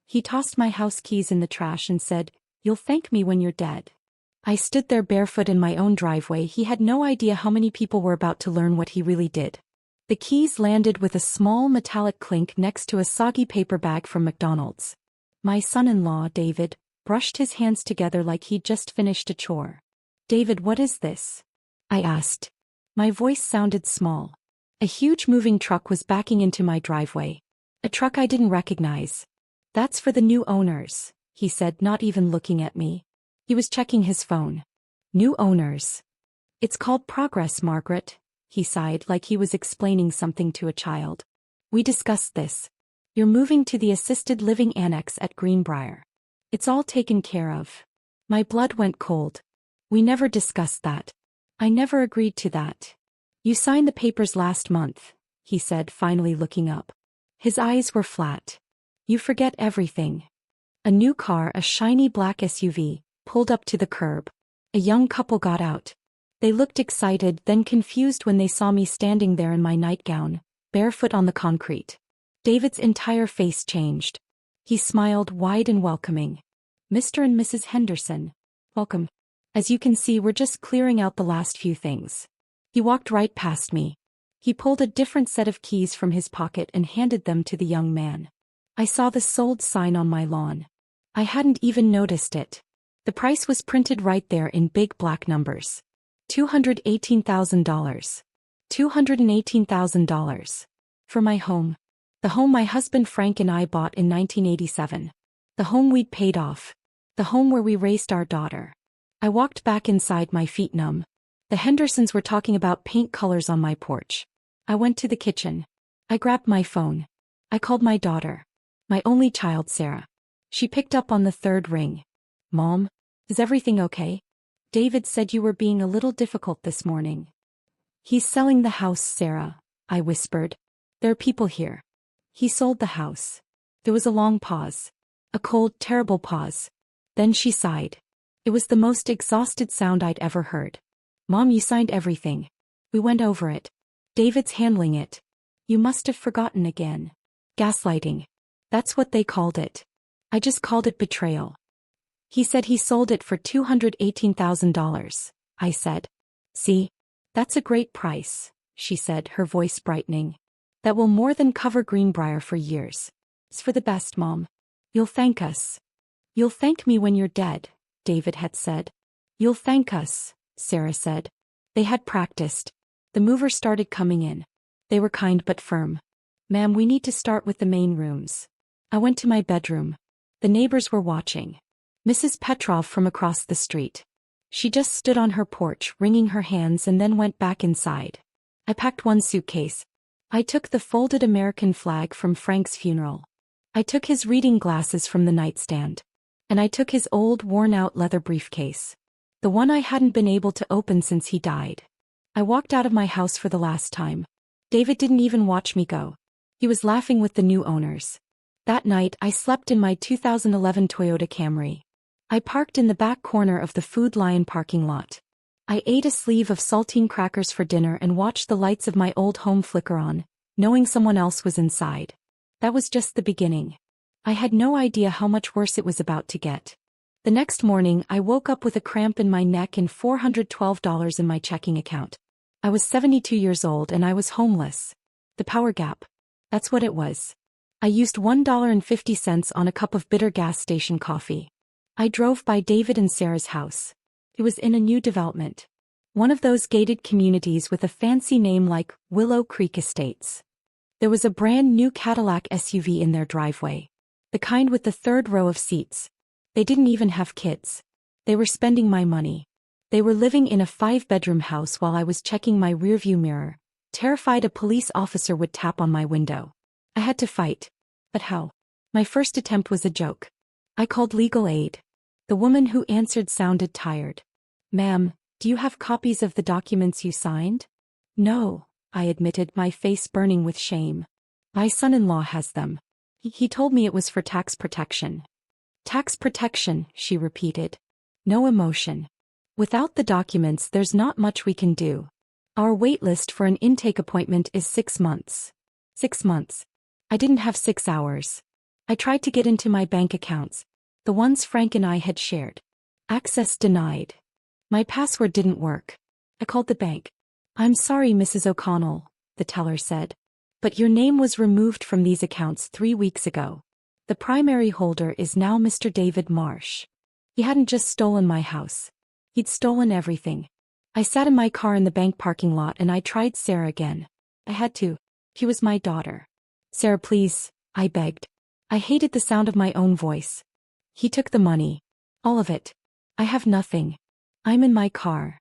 He tossed my house keys in the trash and said, "You'll thank me when you're dead." I stood there barefoot in my own driveway. He had no idea how many people were about to learn what he really did. The keys landed with a small metallic clink next to a soggy paper bag from McDonald's. My son-in-law, David, brushed his hands together like he'd just finished a chore. "David, what is this?" I asked. My voice sounded small. A huge moving truck was backing into my driveway. A truck I didn't recognize. "That's for the new owners," he said, not even looking at me. He was checking his phone. "New owners. It's called Progress, Margaret," he sighed like he was explaining something to a child. "We discussed this. You're moving to the assisted living annex at Greenbrier. It's all taken care of." My blood went cold. "We never discussed that. I never agreed to that." "You signed the papers last month," he said, finally looking up. His eyes were flat. "You forget everything." A new car, a shiny black SUV, pulled up to the curb. A young couple got out. They looked excited, then confused when they saw me standing there in my nightgown, barefoot on the concrete. David's entire face changed. He smiled wide and welcoming. "Mr. and Mrs. Henderson, welcome. As you can see, we're just clearing out the last few things." He walked right past me. He pulled a different set of keys from his pocket and handed them to the young man. I saw the sold sign on my lawn. I hadn't even noticed it. The price was printed right there in big black numbers. $218,000. $218,000. For my home. The home my husband Frank and I bought in 1987. The home we'd paid off. The home where we raised our daughter. I walked back inside, my feet numb. The Hendersons were talking about paint colors on my porch. I went to the kitchen. I grabbed my phone. I called my daughter. My only child, Sarah. She picked up on the third ring. "Mom, is everything okay? David said you were being a little difficult this morning." "He's selling the house, Sarah," I whispered. "There are people here." "He sold the house." There was a long pause. A cold, terrible pause. Then she sighed. It was the most exhausted sound I'd ever heard. "Mom, you signed everything. We went over it. David's handling it. You must have forgotten again." "Gaslighting. That's what they called it." "I just called it betrayal." "He said he sold it for $218,000, I said. "See? That's a great price," she said, her voice brightening. "That will more than cover Greenbrier for years. It's for the best, Mom. You'll thank us." "You'll thank me when you're dead," David had said. "You'll thank us," Sarah said. They had practiced. The movers started coming in. They were kind but firm. "Ma'am, we need to start with the main rooms." I went to my bedroom. The neighbors were watching. Mrs. Petrov from across the street. She just stood on her porch, wringing her hands, and then went back inside. I packed one suitcase. I took the folded American flag from Frank's funeral. I took his reading glasses from the nightstand. And I took his old, worn-out leather briefcase. The one I hadn't been able to open since he died. I walked out of my house for the last time. David didn't even watch me go. He was laughing with the new owners. That night, I slept in my 2011 Toyota Camry. I parked in the back corner of the Food Lion parking lot. I ate a sleeve of saltine crackers for dinner and watched the lights of my old home flicker on, knowing someone else was inside. That was just the beginning. I had no idea how much worse it was about to get. The next morning, I woke up with a cramp in my neck and $412 in my checking account. I was 72 years old and I was homeless. The power gap. That's what it was. I used $1.50 on a cup of bitter gas station coffee. I drove by David and Sarah's house. It was in a new development. One of those gated communities with a fancy name like Willow Creek Estates. There was a brand new Cadillac SUV in their driveway. The kind with the third row of seats. They didn't even have kids. They were spending my money. They were living in a 5-bedroom house while I was checking my rearview mirror, terrified a police officer would tap on my window. I had to fight. But how? My first attempt was a joke. I called legal aid. The woman who answered sounded tired. "Ma'am, do you have copies of the documents you signed?" "No," I admitted, my face burning with shame. "My son-in-law has them. He told me it was for tax protection." "Tax protection," she repeated. No emotion. "Without the documents, there's not much we can do. Our wait list for an intake appointment is 6 months. 6 months. I didn't have 6 hours. I tried to get into my bank accounts, the ones Frank and I had shared. Access denied. My password didn't work. I called the bank. "I'm sorry, Mrs. O'Connell," the teller said, "but your name was removed from these accounts 3 weeks ago. The primary holder is now Mr. David Marsh. He hadn't just stolen my house. He'd stolen everything." I sat in my car in the bank parking lot and I tried Sarah again. I had to. She was my daughter. "Sarah, please," I begged. I hated the sound of my own voice. "He took the money. All of it. I have nothing. I'm in my car."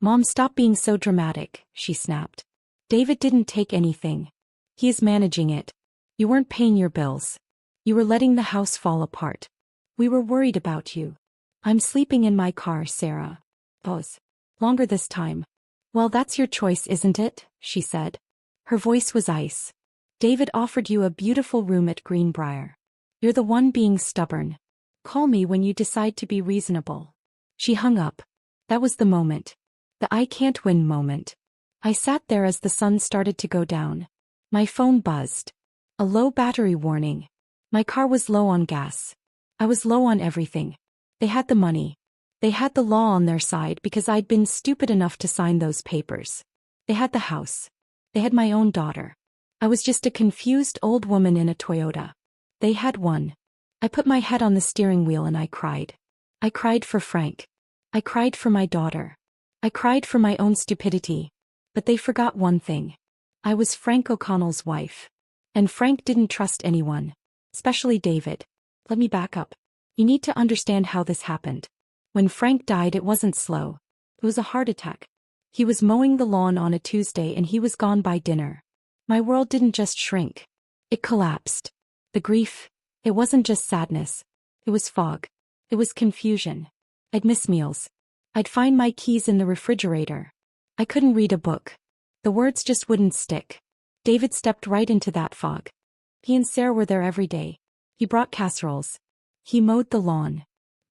"Mom, stop being so dramatic," she snapped. "David didn't take anything. He is managing it. You weren't paying your bills. You were letting the house fall apart. We were worried about you. I'm sleeping in my car, Sarah." Pause. "Longer this time." "Well, that's your choice, isn't it?" she said. Her voice was ice. "David offered you a beautiful room at Greenbrier. You're the one being stubborn. Call me when you decide to be reasonable." She hung up. That was the moment. The I can't win moment. I sat there as the sun started to go down. My phone buzzed. A low battery warning. My car was low on gas. I was low on everything. They had the money. They had the law on their side because I'd been stupid enough to sign those papers. They had the house. They had my own daughter. I was just a confused old woman in a Toyota. They had won. I put my head on the steering wheel and I cried. I cried for Frank. I cried for my daughter. I cried for my own stupidity. But they forgot one thing. I was Frank O'Connell's wife. And Frank didn't trust anyone. Especially David. Let me back up. You need to understand how this happened. When Frank died, it wasn't slow. It was a heart attack. He was mowing the lawn on a Tuesday and he was gone by dinner. My world didn't just shrink. It collapsed. The grief, it wasn't just sadness. It was fog. It was confusion. I'd miss meals. I'd find my keys in the refrigerator. I couldn't read a book. The words just wouldn't stick. David stepped right into that fog. He and Sarah were there every day. He brought casseroles. He mowed the lawn.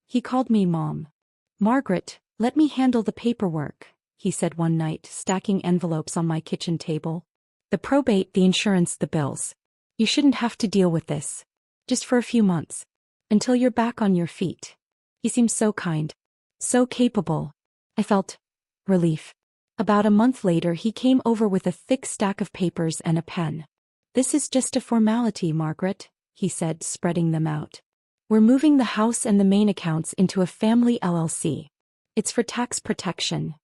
He called me Mom. "Margaret, let me handle the paperwork," he said one night, stacking envelopes on my kitchen table. "The probate, the insurance, the bills. You shouldn't have to deal with this. Just for a few months. Until you're back on your feet." He seemed so kind. So capable. I felt relief. About a month later he came over with a thick stack of papers and a pen. "This is just a formality, Margaret," he said, spreading them out. "We're moving the house and the main accounts into a family LLC. It's for tax protection."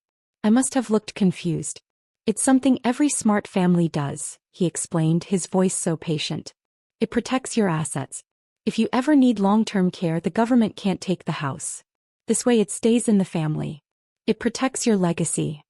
I must have looked confused. "It's something every smart family does," he explained, his voice so patient. "It protects your assets. If you ever need long-term care, the government can't take the house. This way it stays in the family. It protects your legacy."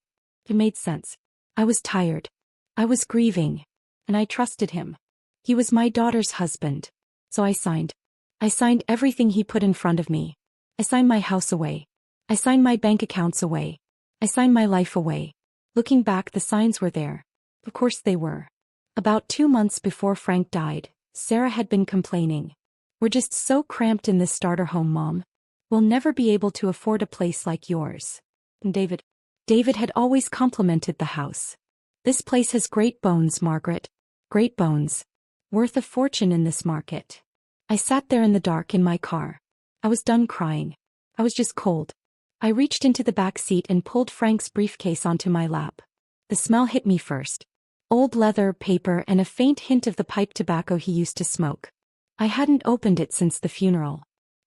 It made sense. I was tired. I was grieving. And I trusted him. He was my daughter's husband. So I signed. I signed everything he put in front of me. I signed my house away. I signed my bank accounts away. I signed my life away. Looking back, the signs were there. Of course they were. About 2 months before Frank died, Sarah had been complaining. "We're just so cramped in this starter home, Mom. We'll never be able to afford a place like yours." And David had always complimented the house. "This place has great bones, Margaret. Great bones. Worth a fortune in this market." I sat there in the dark in my car. I was done crying. I was just cold. I reached into the back seat and pulled Frank's briefcase onto my lap. The smell hit me first. Old leather, paper, and a faint hint of the pipe tobacco he used to smoke. I hadn't opened it since the funeral.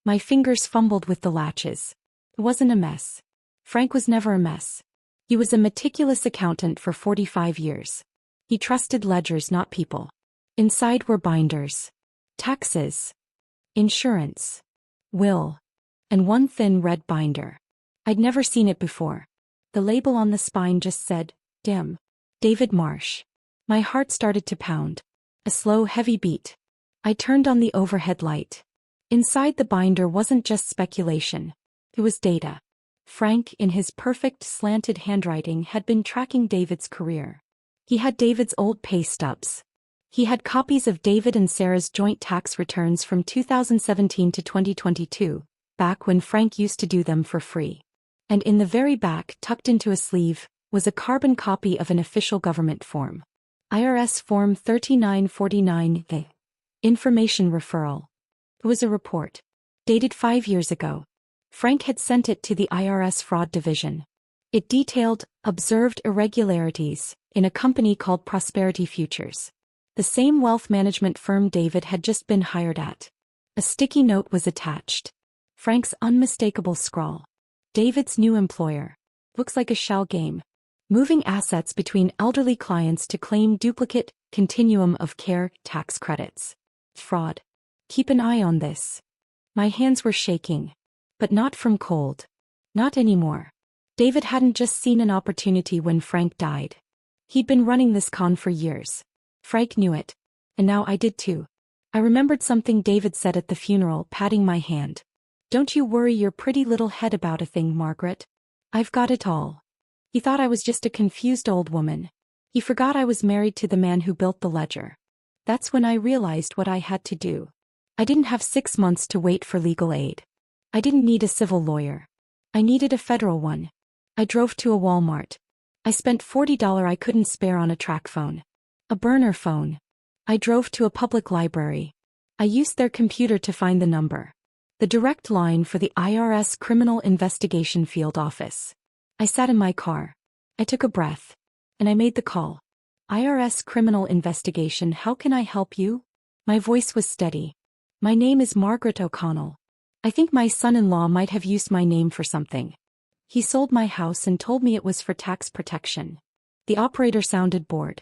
My fingers fumbled with the latches. It wasn't a mess. Frank was never a mess. He was a meticulous accountant for 45 years. He trusted ledgers, not people. Inside were binders. Taxes. Insurance. Will. And one thin red binder. I'd never seen it before. The label on the spine just said, "Dim. David Marsh." My heart started to pound. A slow, heavy beat. I turned on the overhead light. Inside the binder wasn't just speculation. It was data. Frank, in his perfect slanted handwriting, had been tracking David's career. He had David's old pay stubs. He had copies of David and Sarah's joint tax returns from 2017 to 2022, back when Frank used to do them for free. And in the very back, tucked into a sleeve, was a carbon copy of an official government form. IRS Form 3949, the Information Referral. It was a report. Dated 5 years ago. Frank had sent it to the IRS Fraud Division. It detailed observed irregularities in a company called Prosperity Futures. The same wealth management firm David had just been hired at. A sticky note was attached. Frank's unmistakable scrawl. David's new employer. Looks like a shell game. Moving assets between elderly clients to claim duplicate continuum of care tax credits. Fraud. Keep an eye on this. My hands were shaking. But not from cold. Not anymore. David hadn't just seen an opportunity when Frank died. He'd been running this con for years. Frank knew it. And now I did too. I remembered something David said at the funeral, patting my hand. Don't you worry your pretty little head about a thing, Margaret. I've got it all. He thought I was just a confused old woman. He forgot I was married to the man who built the ledger. That's when I realized what I had to do. I didn't have 6 months to wait for legal aid. I didn't need a civil lawyer. I needed a federal one. I drove to a Walmart. I spent $40 I couldn't spare on a track phone. A burner phone. I drove to a public library. I used their computer to find the number. The direct line for the IRS Criminal Investigation Field Office. I sat in my car. I took a breath. And I made the call. IRS Criminal Investigation, how can I help you? My voice was steady. My name is Margaret O'Connell. I think my son-in-law might have used my name for something. He sold my house and told me it was for tax protection. The operator sounded bored.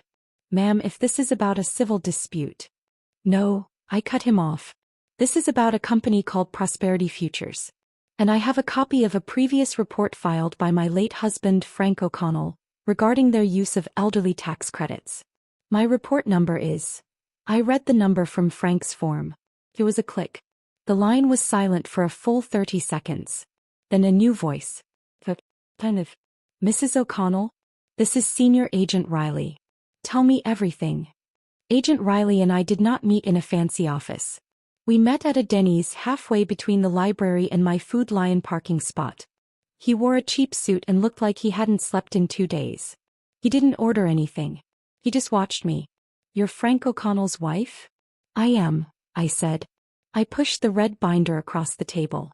Ma'am, if this is about a civil dispute. No, I cut him off. This is about a company called Prosperity Futures. And I have a copy of a previous report filed by my late husband Frank O'Connell regarding their use of elderly tax credits. My report number is. I read the number from Frank's form. It was a click. The line was silent for a full 30 seconds. Then a new voice. Mrs. O'Connell? This is Senior Agent Riley. Tell me everything. Agent Riley and I did not meet in a fancy office. We met at a Denny's halfway between the library and my Food Lion parking spot. He wore a cheap suit and looked like he hadn't slept in 2 days. He didn't order anything. He just watched me. You're Frank O'Connell's wife? I am, I said. I pushed the red binder across the table.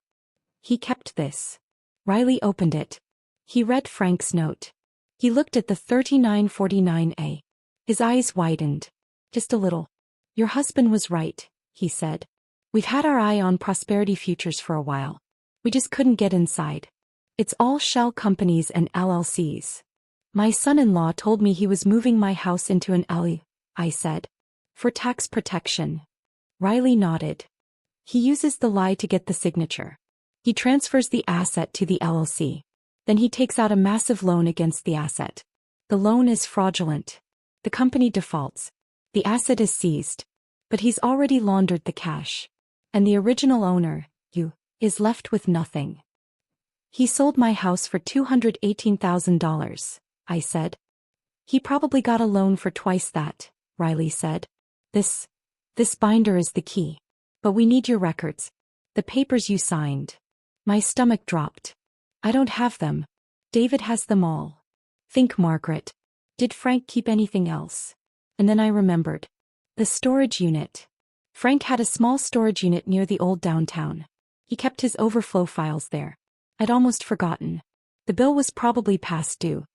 He kept this. Riley opened it. He read Frank's note. He looked at the 3949A. His eyes widened. Just a little. Your husband was right, he said. We've had our eye on Prosperity Futures for a while. We just couldn't get inside. It's all shell companies and LLCs. My son-in-law told me he was moving my house into an LLC, I said. For tax protection. Riley nodded. He uses the lie to get the signature. He transfers the asset to the LLC. Then he takes out a massive loan against the asset. The loan is fraudulent. The company defaults. The asset is seized. But he's already laundered the cash. And the original owner, you, is left with nothing. He sold my house for $218,000, I said. He probably got a loan for twice that, Riley said. This binder is the key. But we need your records. The papers you signed. My stomach dropped. I don't have them. David has them all. Think, Margaret. Did Frank keep anything else? And then I remembered. The storage unit. Frank had a small storage unit near the old downtown. He kept his overflow files there. I'd almost forgotten. The bill was probably past due.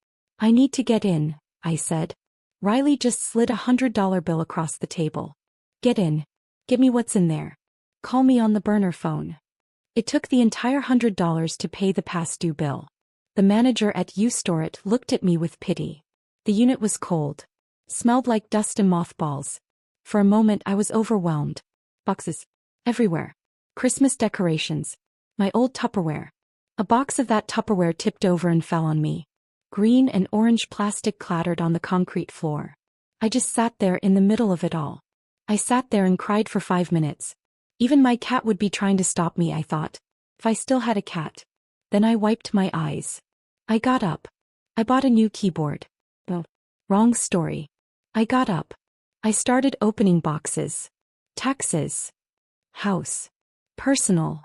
I need to get in, I said. Riley just slid $100 bill across the table. Get in. Give me what's in there. Call me on the burner phone. It took the entire $100 to pay the past due bill. The manager at U-Store looked at me with pity. The unit was cold. Smelled like dust and mothballs. For a moment I was overwhelmed. Boxes. Everywhere. Christmas decorations. My old Tupperware. A box of that Tupperware tipped over and fell on me. Green and orange plastic clattered on the concrete floor. I just sat there in the middle of it all. I sat there and cried for 5 minutes. Even my cat would be trying to stop me, I thought. If I still had a cat. Then I wiped my eyes. I got up. I bought a new keyboard. Oh, wrong story. I got up. I started opening boxes. Taxes. House. Personal.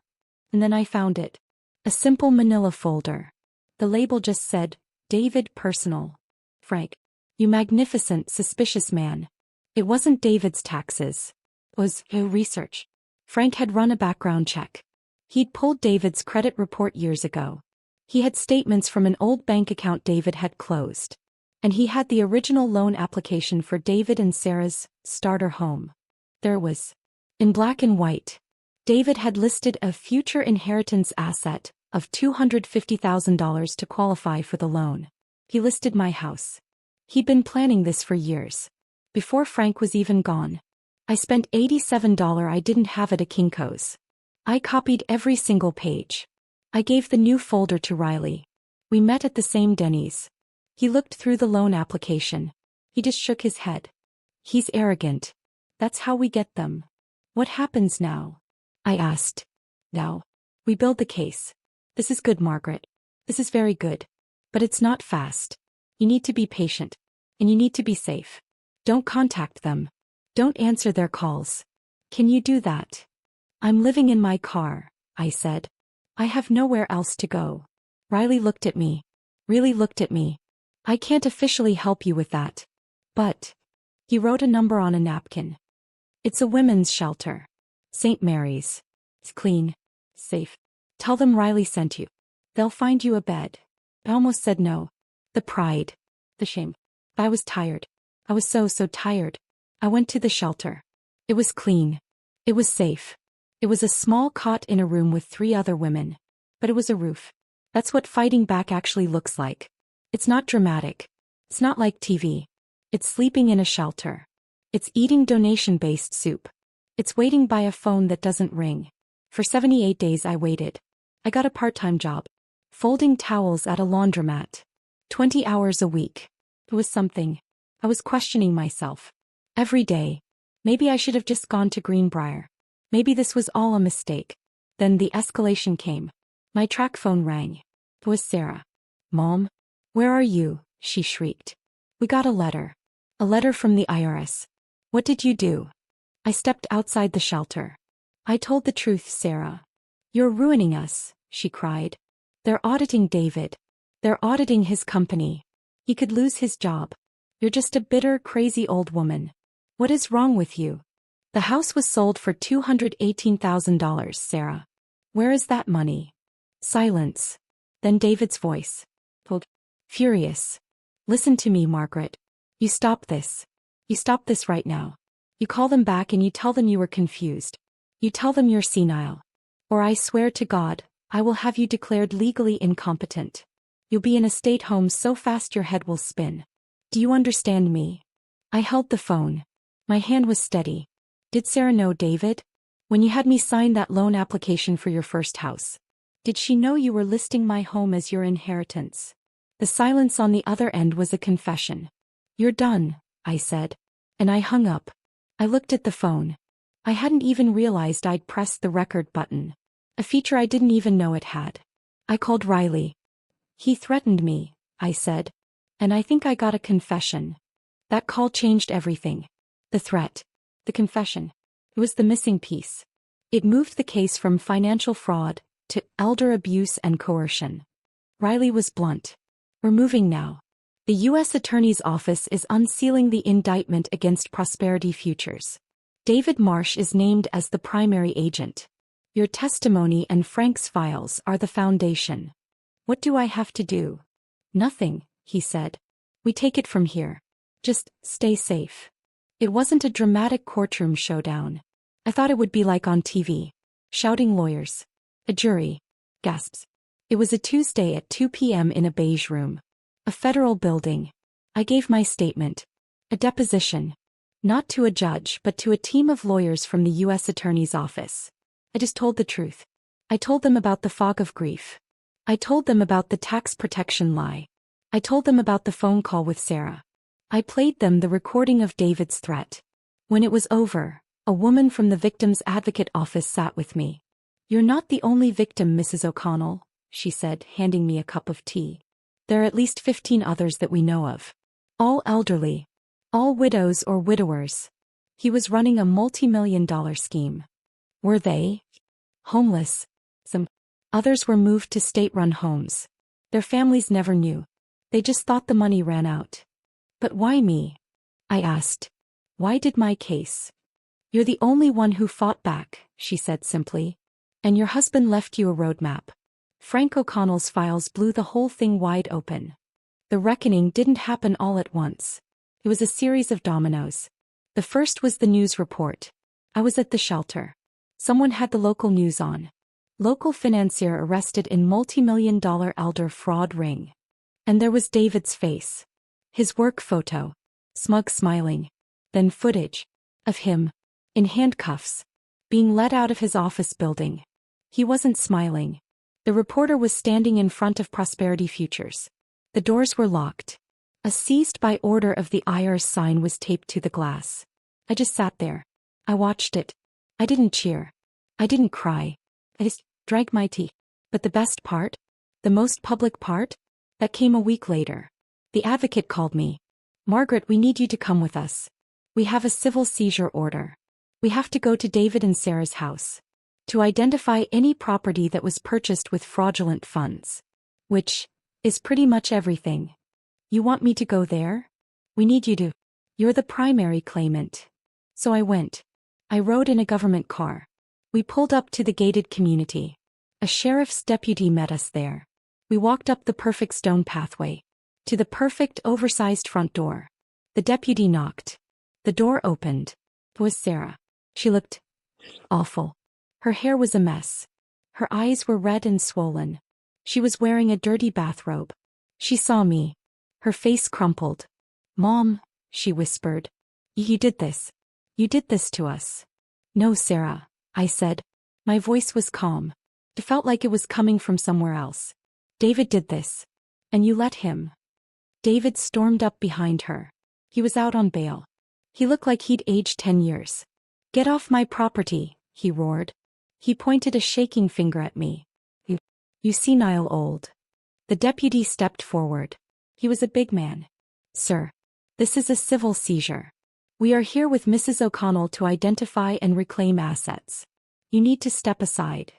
And then I found it. A simple manila folder. The label just said, David Personal. Frank. You magnificent, suspicious man. It wasn't David's taxes. It was research. Frank had run a background check. He'd pulled David's credit report years ago. He had statements from an old bank account David had closed. And he had the original loan application for David and Sarah's starter home. There was, in black and white, David had listed a future inheritance asset of $250,000 to qualify for the loan. He listed my house. He'd been planning this for years. Before Frank was even gone. I spent $87 I didn't have at a Kinko's. I copied every single page. I gave the new folder to Riley. We met at the same Denny's. He looked through the loan application. He just shook his head. He's arrogant. That's how we get them. What happens now? I asked. Now. We build the case. This is good, Margaret. This is very good. But it's not fast. You need to be patient. And you need to be safe. Don't contact them. Don't answer their calls. Can you do that? I'm living in my car, I said. I have nowhere else to go. Riley looked at me. Really looked at me. I can't officially help you with that. But. He wrote a number on a napkin. It's a women's shelter. St. Mary's. It's clean. Safe. Tell them Riley sent you. They'll find you a bed. I almost said no. The pride. The shame. I was tired. I was so tired. I went to the shelter. It was clean. It was safe. It was a small cot in a room with 3 other women. But it was a roof. That's what fighting back actually looks like. It's not dramatic. It's not like TV. It's sleeping in a shelter. It's eating donation-based soup. It's waiting by a phone that doesn't ring. For 78 days I waited. I got a part-time job. Folding towels at a laundromat. 20 hours a week. It was something. I was questioning myself. Every day. Maybe I should have just gone to Greenbrier. Maybe this was all a mistake. Then the escalation came. My track phone rang. It was Sarah. Mom? Where are you? She shrieked. We got a letter. A letter from the IRS. What did you do? I stepped outside the shelter. I told the truth, Sarah. You're ruining us, she cried. They're auditing David. They're auditing his company. He could lose his job. You're just a bitter, crazy old woman. What is wrong with you? The house was sold for $218,000, Sarah. Where is that money? Silence. Then David's voice. Pulled. Furious. Listen to me, Margaret. You stop this. You stop this right now. You call them back and you tell them you were confused. You tell them you're senile. Or I swear to God, I will have you declared legally incompetent. You'll be in a state home so fast your head will spin. Do you understand me? I held the phone. My hand was steady. Did Sarah know David? When you had me sign that loan application for your first house. Did she know you were listing my home as your inheritance? The silence on the other end was a confession. You're done, I said. And I hung up. I looked at the phone. I hadn't even realized I'd pressed the record button. A feature I didn't even know it had. I called Riley. He threatened me, I said. And I think I got a confession. That call changed everything. The threat. The confession. It was the missing piece. It moved the case from financial fraud to elder abuse and coercion. Riley was blunt. We're moving now. The U.S. Attorney's Office is unsealing the indictment against Prosperity Futures. David Marsh is named as the primary agent. Your testimony and Frank's files are the foundation. What do I have to do? Nothing, he said. We take it from here. Just stay safe. It wasn't a dramatic courtroom showdown. I thought it would be like on TV. Shouting lawyers. A jury. Gasps. It was a Tuesday at 2 p.m. in a beige room. A federal building. I gave my statement. A deposition. Not to a judge but to a team of lawyers from the U.S. Attorney's Office. I just told the truth. I told them about the fog of grief. I told them about the tax protection lie. I told them about the phone call with Sarah. I played them the recording of David's threat. When it was over, a woman from the victim's advocate office sat with me. You're not the only victim, Mrs. O'Connell, she said, handing me a cup of tea. There are at least 15 others that we know of. All elderly. All widows or widowers. He was running a multi-million-dollar scheme. Were they? Homeless. Some. Others were moved to state-run homes. Their families never knew. They just thought the money ran out. But why me? I asked. Why did my case? You're the only one who fought back, she said simply. And your husband left you a roadmap. Frank O'Connell's files blew the whole thing wide open. The reckoning didn't happen all at once. It was a series of dominoes. The first was the news report. I was at the shelter. Someone had the local news on. Local financier arrested in multi-million-dollar elder fraud ring. And there was David's face. His work photo. Smug smiling. Then footage. Of him. In handcuffs. Being led out of his office building. He wasn't smiling. The reporter was standing in front of Prosperity Futures. The doors were locked. A seized by order of the IRS sign was taped to the glass. I just sat there. I watched it. I didn't cheer. I didn't cry. I just drank my tea. But the best part? The most public part? That came a week later. The advocate called me. Margaret, we need you to come with us. We have a civil seizure order. We have to go to David and Sarah's house. To identify any property that was purchased with fraudulent funds. Which is pretty much everything. You want me to go there? We need you to. You're the primary claimant. So I went. I rode in a government car. We pulled up to the gated community. A sheriff's deputy met us there. We walked up the perfect stone pathway. To the perfect oversized front door. The deputy knocked. The door opened. It was Sarah. She looked awful. Her hair was a mess. Her eyes were red and swollen. She was wearing a dirty bathrobe. She saw me. Her face crumpled. Mom, she whispered. You did this. You did this to us. No, Sarah, I said. My voice was calm. It felt like it was coming from somewhere else. David did this. And you let him. David stormed up behind her. He was out on bail. He looked like he'd aged 10 years. Get off my property, he roared. He pointed a shaking finger at me. You senile old. The deputy stepped forward. He was a big man. Sir, this is a civil seizure. We are here with Mrs. O'Connell to identify and reclaim assets. You need to step aside.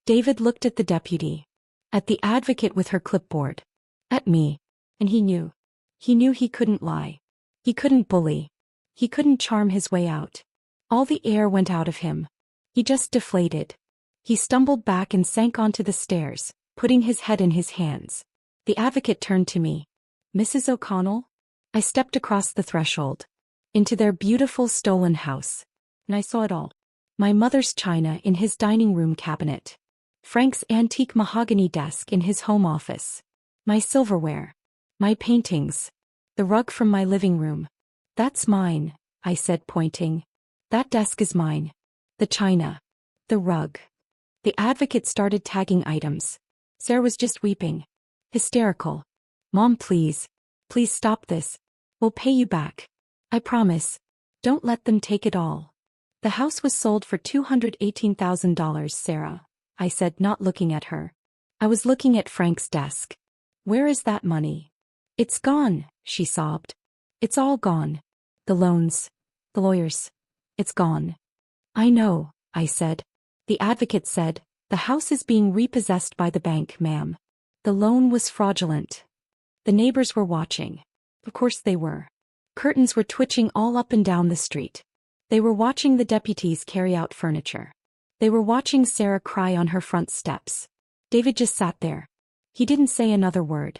David looked at the deputy. At the advocate with her clipboard. At me. And he knew. He knew he couldn't lie. He couldn't bully. He couldn't charm his way out. All the air went out of him. He just deflated. He stumbled back and sank onto the stairs, putting his head in his hands. The advocate turned to me. Mrs. O'Connell? I stepped across the threshold. Into their beautiful stolen house. And I saw it all. My mother's china in his dining room cabinet. Frank's antique mahogany desk in his home office. My silverware. My paintings. The rug from my living room. That's mine, I said, pointing. That desk is mine. The china. The rug. The advocate started tagging items. Sarah was just weeping. Hysterical. Mom, please. Please stop this. We'll pay you back. I promise. Don't let them take it all. The house was sold for $218,000, Sarah, I said, not looking at her. I was looking at Frank's desk. Where is that money? It's gone, she sobbed. It's all gone. The loans. The lawyers. It's gone. I know, I said. The advocate said, the house is being repossessed by the bank, ma'am. The loan was fraudulent. The neighbors were watching. Of course they were. Curtains were twitching all up and down the street. They were watching the deputies carry out furniture. They were watching Sarah cry on her front steps. David just sat there. He didn't say another word.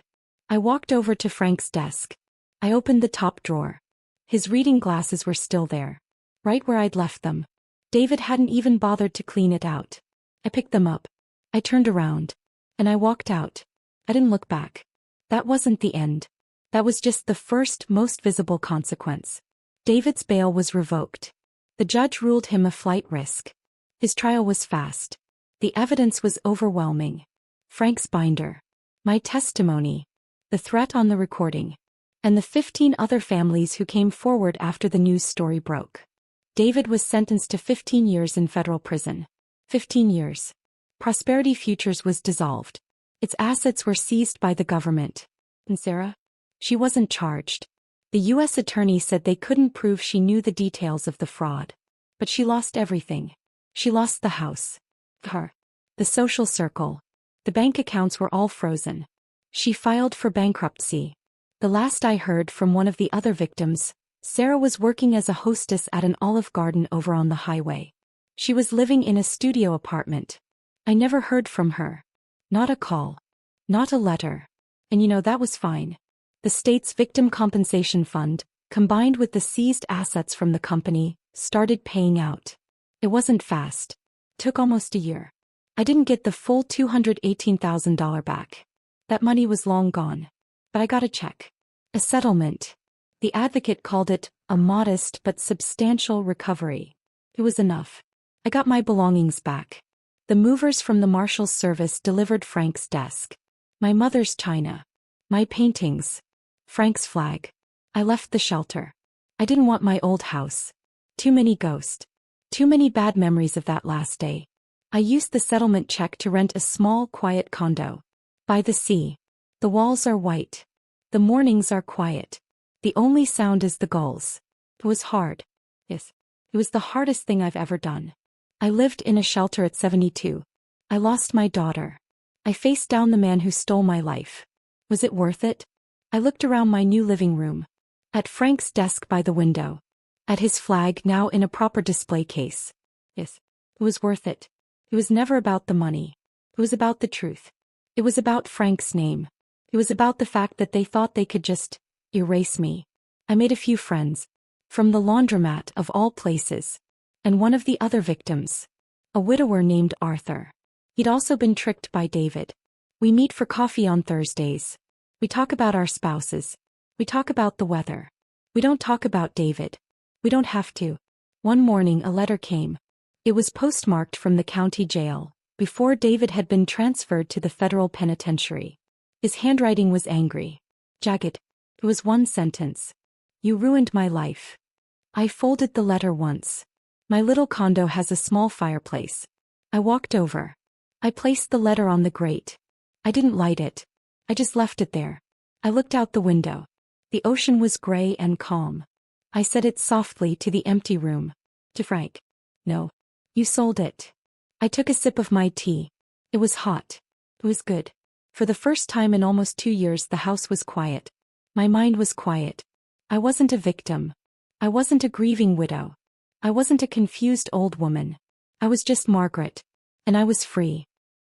I walked over to Frank's desk. I opened the top drawer. His reading glasses were still there. Right where I'd left them. David hadn't even bothered to clean it out. I picked them up. I turned around. And I walked out. I didn't look back. That wasn't the end. That was just the first, most visible consequence. David's bail was revoked. The judge ruled him a flight risk. His trial was fast. The evidence was overwhelming. Frank's binder. My testimony. The threat on the recording. And the 15 other families who came forward after the news story broke. David was sentenced to 15 years in federal prison. 15 years. Prosperity Futures was dissolved. Its assets were seized by the government. And Sarah? She wasn't charged. The U.S. attorney said they couldn't prove she knew the details of the fraud. But she lost everything. She lost the house. Her. The social circle. The bank accounts were all frozen. She filed for bankruptcy. The last I heard from one of the other victims, Sarah was working as a hostess at an Olive Garden over on the highway. She was living in a studio apartment. I never heard from her. Not a call. Not a letter. And that was fine. The state's Victim Compensation Fund, combined with the seized assets from the company, started paying out. It wasn't fast. Took almost a year. I didn't get the full $218,000 back. That money was long gone. But I got a check. A settlement. The advocate called it a modest but substantial recovery. It was enough. I got my belongings back. The movers from the Marshal's service delivered Frank's desk. My mother's china. My paintings. Frank's flag. I left the shelter. I didn't want my old house. Too many ghosts. Too many bad memories of that last day. I used the settlement check to rent a small, quiet condo. By the sea. The walls are white. The mornings are quiet. The only sound is the gulls. It was hard. Yes. It was the hardest thing I've ever done. I lived in a shelter at 72. I lost my daughter. I faced down the man who stole my life. Was it worth it? I looked around my new living room. At Frank's desk by the window. At his flag now in a proper display case. Yes. It was worth it. It was never about the money. It was about the truth. It was about Frank's name. It was about the fact that they thought they could just erase me. I made a few friends. From the laundromat of all places. And one of the other victims. A widower named Arthur. He'd also been tricked by David. We meet for coffee on Thursdays. We talk about our spouses. We talk about the weather. We don't talk about David. We don't have to. One morning a letter came. It was postmarked from the county jail, before David had been transferred to the federal penitentiary. His handwriting was angry. Jagged. It was one sentence. You ruined my life. I folded the letter once. My little condo has a small fireplace. I walked over. I placed the letter on the grate. I didn't light it. I just left it there. I looked out the window. The ocean was gray and calm. I said it softly to the empty room. To Frank. No. You sold it. I took a sip of my tea. It was hot. It was good. For the first time in almost 2 years the house was quiet. My mind was quiet. I wasn't a victim. I wasn't a grieving widow. I wasn't a confused old woman. I was just Margaret. And I was free.